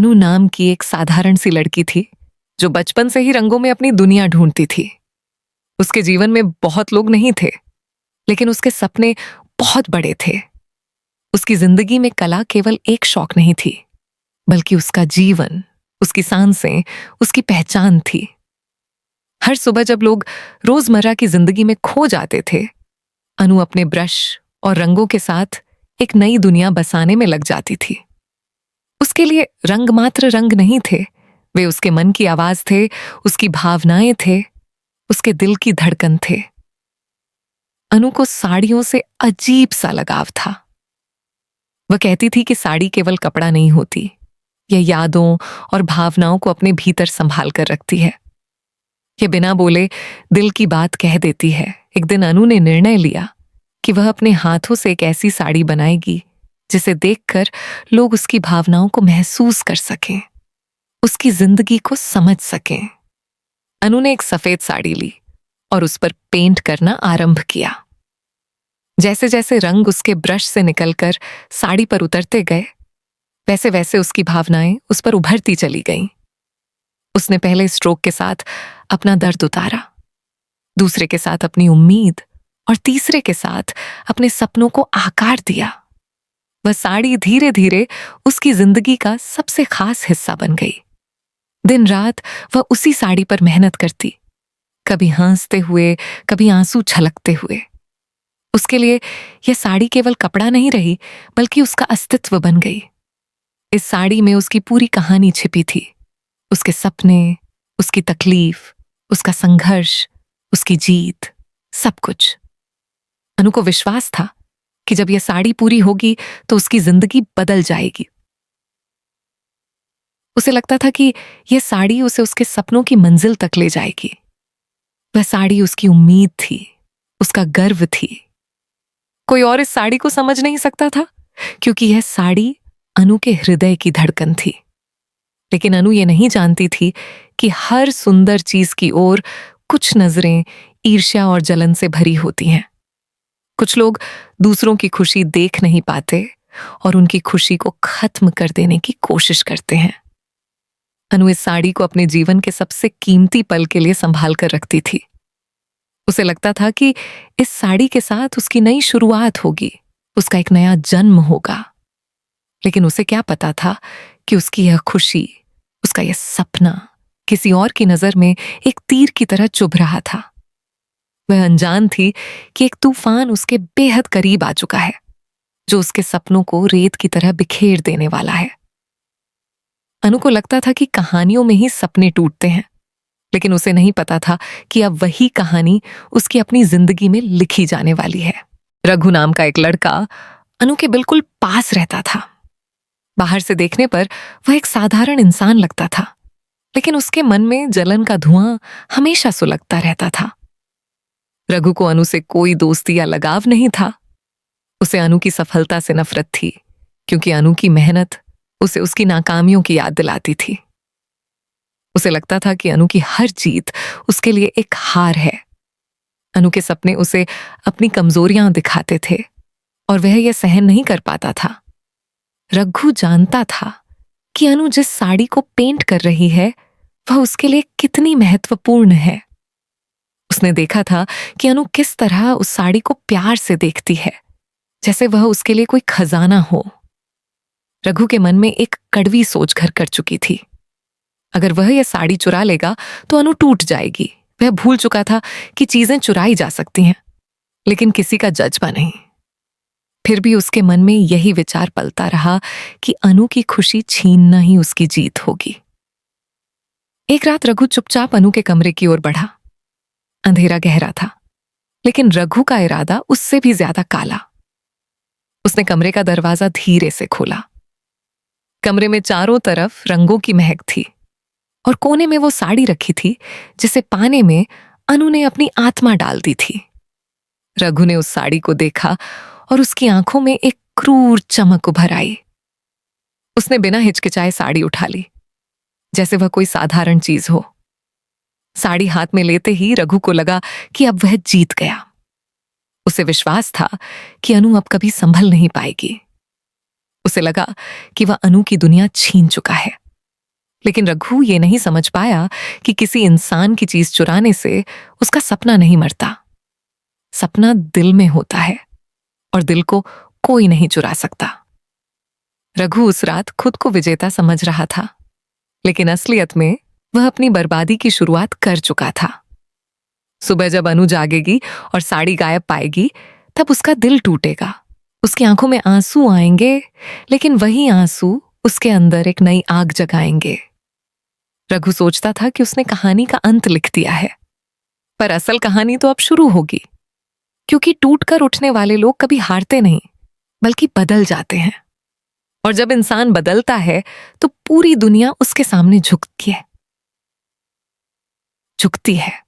अनु नाम की एक साधारण सी लड़की थी जो बचपन से ही रंगों में अपनी दुनिया ढूंढती थी। उसके जीवन में बहुत लोग नहीं थे, लेकिन उसके सपने बहुत बड़े थे। उसकी जिंदगी में कला केवल एक शौक नहीं थी, बल्कि उसका जीवन, उसकी सांसें, उसकी पहचान थी। हर सुबह जब लोग रोजमर्रा की जिंदगी में खो जाते थे, अनु अपने ब्रश और रंगों के साथ एक नई दुनिया बसाने में लग जाती थी। उसके लिए रंग मात्र रंग नहीं थे, वे उसके मन की आवाज थे, उसकी भावनाएं थे, उसके दिल की धड़कन थे। अनु को साड़ियों से अजीब सा लगाव था। वह कहती थी कि साड़ी केवल कपड़ा नहीं होती, यह यादों और भावनाओं को अपने भीतर संभाल कर रखती है। यह बिना बोले दिल की बात कह देती है। एक दिन अनु ने निर्णय लिया कि वह अपने हाथों से एक ऐसी साड़ी बनाएगी जिसे देखकर लोग उसकी भावनाओं को महसूस कर सकें, उसकी जिंदगी को समझ सकें। अनु ने एक सफेद साड़ी ली और उस पर पेंट करना आरंभ किया। जैसे जैसे रंग उसके ब्रश से निकलकर साड़ी पर उतरते गए, वैसे वैसे उसकी भावनाएं उस पर उभरती चली गईं। उसने पहले स्ट्रोक के साथ अपना दर्द उतारा, दूसरे के साथ अपनी उम्मीद और तीसरे के साथ अपने सपनों को आकार दिया। वह साड़ी धीरे धीरे उसकी जिंदगी का सबसे खास हिस्सा बन गई। दिन रात वह उसी साड़ी पर मेहनत करती, कभी हंसते हुए, कभी आंसू छलकते हुए। उसके लिए यह साड़ी केवल कपड़ा नहीं रही, बल्कि उसका अस्तित्व बन गई। इस साड़ी में उसकी पूरी कहानी छिपी थी, उसके सपने, उसकी तकलीफ, उसका संघर्ष, उसकी जीत, सब कुछ। अनु को विश्वास था कि जब यह साड़ी पूरी होगी तो उसकी जिंदगी बदल जाएगी। उसे लगता था कि यह साड़ी उसे उसके सपनों की मंजिल तक ले जाएगी। वह साड़ी उसकी उम्मीद थी, उसका गर्व थी। कोई और इस साड़ी को समझ नहीं सकता था, क्योंकि यह साड़ी अनु के हृदय की धड़कन थी। लेकिन अनु ये नहीं जानती थी कि हर सुंदर चीज की ओर कुछ नजरें ईर्ष्या और जलन से भरी होती हैं। कुछ लोग दूसरों की खुशी देख नहीं पाते और उनकी खुशी को खत्म कर देने की कोशिश करते हैं। अनु इस साड़ी को अपने जीवन के सबसे कीमती पल के लिए संभाल कर रखती थी। उसे लगता था कि इस साड़ी के साथ उसकी नई शुरुआत होगी, उसका एक नया जन्म होगा। लेकिन उसे क्या पता था कि उसकी यह खुशी, उसका यह सपना किसी और की नजर में एक तीर की तरह चुभ रहा था। वह अनजान थी कि एक तूफान उसके बेहद करीब आ चुका है, जो उसके सपनों को रेत की तरह बिखेर देने वाला है। अनु को लगता था कि कहानियों में ही सपने टूटते हैं, लेकिन उसे नहीं पता था कि अब वही कहानी उसकी अपनी जिंदगी में लिखी जाने वाली है। रघु नाम का एक लड़का अनु के बिल्कुल पास रहता था। बाहर से देखने पर वह एक साधारण इंसान लगता था, लेकिन उसके मन में जलन का धुआं हमेशा सुलगता रहता था। रघु को अनु से कोई दोस्ती या लगाव नहीं था। उसे अनु की सफलता से नफरत थी, क्योंकि अनु की मेहनत उसे उसकी नाकामियों की याद दिलाती थी। उसे लगता था कि अनु की हर जीत उसके लिए एक हार है। अनु के सपने उसे अपनी कमजोरियां दिखाते थे और वह यह सहन नहीं कर पाता था। रघु जानता था कि अनु जिस साड़ी को पेंट कर रही है, वह उसके लिए कितनी महत्वपूर्ण है। उसने देखा था कि अनु किस तरह उस साड़ी को प्यार से देखती है, जैसे वह उसके लिए कोई खजाना हो। रघु के मन में एक कड़वी सोच घर कर चुकी थी। अगर वह यह साड़ी चुरा लेगा तो अनु टूट जाएगी। वह भूल चुका था कि चीजें चुराई जा सकती हैं, लेकिन किसी का जज्बा नहीं। फिर भी उसके मन में यही विचार पलता रहा कि अनु की खुशी छीनना ही उसकी जीत होगी। एक रात रघु चुपचाप अनु के कमरे की ओर बढ़ा। अंधेरा गहरा था, लेकिन रघु का इरादा उससे भी ज्यादा काला। उसने कमरे का दरवाजा धीरे से खोला। कमरे में चारों तरफ रंगों की महक थी और कोने में वो साड़ी रखी थी जिसे पाने में अनु ने अपनी आत्मा डाल दी थी। रघु ने उस साड़ी को देखा और उसकी आंखों में एक क्रूर चमक उभर आई। उसने बिना हिचकिचाए साड़ी उठा ली, जैसे वह कोई साधारण चीज हो। साड़ी हाथ में लेते ही रघु को लगा कि अब वह जीत गया। उसे विश्वास था कि अनु अब कभी संभल नहीं पाएगी। उसे लगा कि वह अनु की दुनिया छीन चुका है, लेकिन रघु ये नहीं समझ पाया कि किसी इंसान की चीज चुराने से उसका सपना नहीं मरता। सपना दिल में होता है और दिल को कोई नहीं चुरा सकता। रघु उस रात खुद को विजेता समझ रहा था, लेकिन असलियत में वह अपनी बर्बादी की शुरुआत कर चुका था। सुबह जब अनु जागेगी और साड़ी गायब पाएगी, तब उसका दिल टूटेगा। उसकी आंखों में आंसू आएंगे, लेकिन वही आंसू उसके अंदर एक नई आग जगाएंगे। रघु सोचता था कि उसने कहानी का अंत लिख दिया है, पर असल कहानी तो अब शुरू होगी, क्योंकि टूटकर उठने वाले लोग कभी हारते नहीं, बल्कि बदल जाते हैं। और जब इंसान बदलता है तो पूरी दुनिया उसके सामने झुकती है।